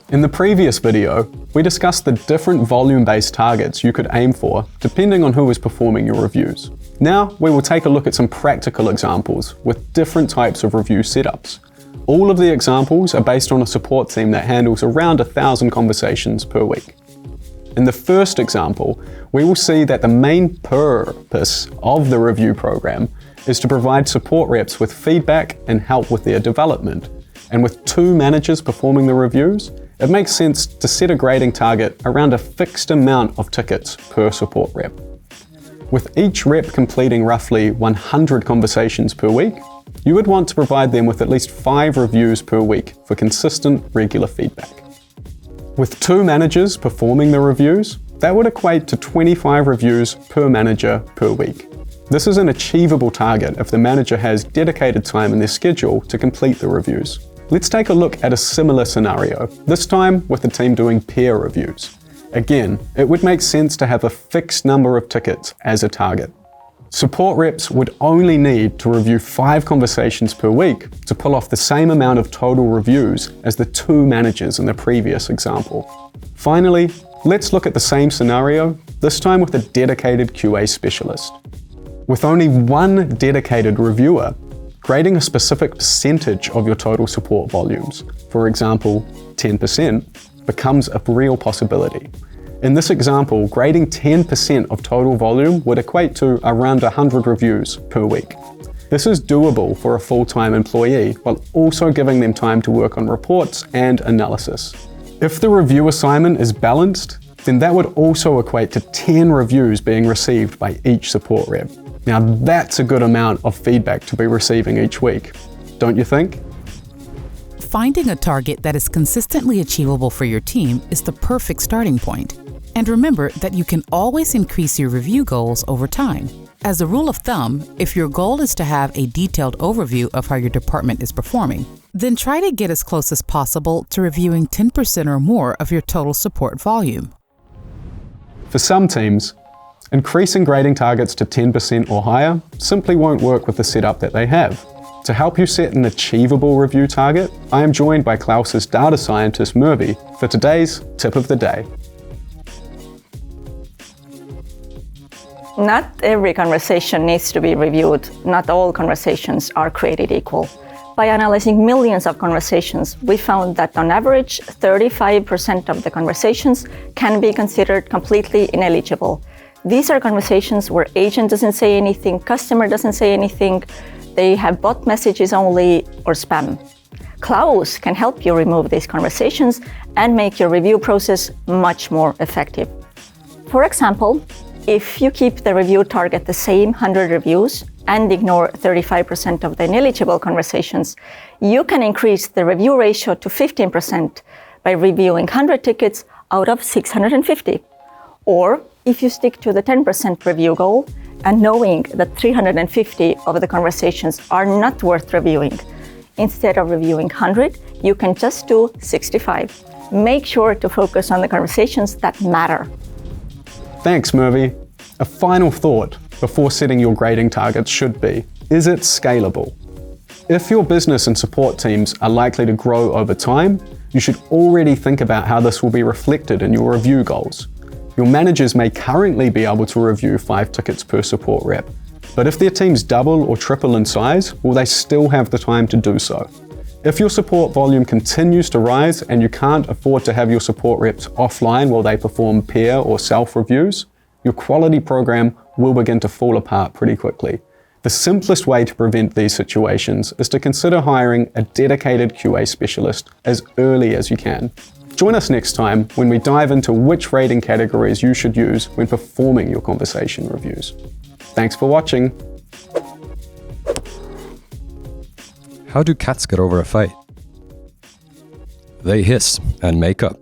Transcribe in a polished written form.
In the previous video, we discussed the different volume-based targets you could aim for depending on who is performing your reviews. Now, we will take a look at some practical examples with different types of review setups. All of the examples are based on a support team that handles around 1,000 conversations per week. In the first example, we will see that the main purpose of the review program is to provide support reps with feedback and help with their development. And with 2 managers performing the reviews, it makes sense to set a grading target around a fixed amount of tickets per support rep. With each rep completing roughly 100 conversations per week, you would want to provide them with at least 5 reviews per week for consistent, regular feedback. With 2 managers performing the reviews, that would equate to 25 reviews per manager per week. This is an achievable target if the manager has dedicated time in their schedule to complete the reviews. Let's take a look at a similar scenario, this time with the team doing peer reviews. Again, it would make sense to have a fixed number of tickets as a target. Support reps would only need to review 5 conversations per week to pull off the same amount of total reviews as the 2 managers in the previous example. Finally, let's look at the same scenario, this time with a dedicated QA specialist. With only 1 dedicated reviewer, grading a specific percentage of your total support volumes, for example 10%, becomes a real possibility. In this example, grading 10% of total volume would equate to around 100 reviews per week. This is doable for a full-time employee, while also giving them time to work on reports and analysis. If the review assignment is balanced, then that would also equate to 10 reviews being received by each support rep. Now that's a good amount of feedback to be receiving each week, don't you think? Finding a target that is consistently achievable for your team is the perfect starting point. And remember that you can always increase your review goals over time. As a rule of thumb, if your goal is to have a detailed overview of how your department is performing, then try to get as close as possible to reviewing 10% or more of your total support volume. For some teams, increasing grading targets to 10% or higher simply won't work with the setup that they have. To help you set an achievable review target, I am joined by Klaus's data scientist Mervi for today's tip of the day. Not every conversation needs to be reviewed. Not all conversations are created equal. By analyzing millions of conversations, we found that on average, 35% of the conversations can be considered completely ineligible. These are conversations where agent doesn't say anything, customer doesn't say anything, they have bot messages only or spam. Klaus can help you remove these conversations and make your review process much more effective. For example, if you keep the review target the same 100 reviews and ignore 35% of the ineligible conversations, you can increase the review ratio to 15% by reviewing 100 tickets out of 650. Or if you stick to the 10% review goal and knowing that 350 of the conversations are not worth reviewing, instead of reviewing 100, you can just do 65. Make sure to focus on the conversations that matter. Thanks, Mervi. A final thought before setting your grading targets should be, is it scalable? If your business and support teams are likely to grow over time, you should already think about how this will be reflected in your review goals. Your managers may currently be able to review 5 tickets per support rep, but if their teams double or triple in size, will they still have the time to do so? If your support volume continues to rise and you can't afford to have your support reps offline while they perform peer or self-reviews, your quality program will begin to fall apart pretty quickly. The simplest way to prevent these situations is to consider hiring a dedicated QA specialist as early as you can. Join us next time when we dive into which rating categories you should use when performing your conversation reviews. Thanks for watching. How do cats get over a fight? They hiss and make up.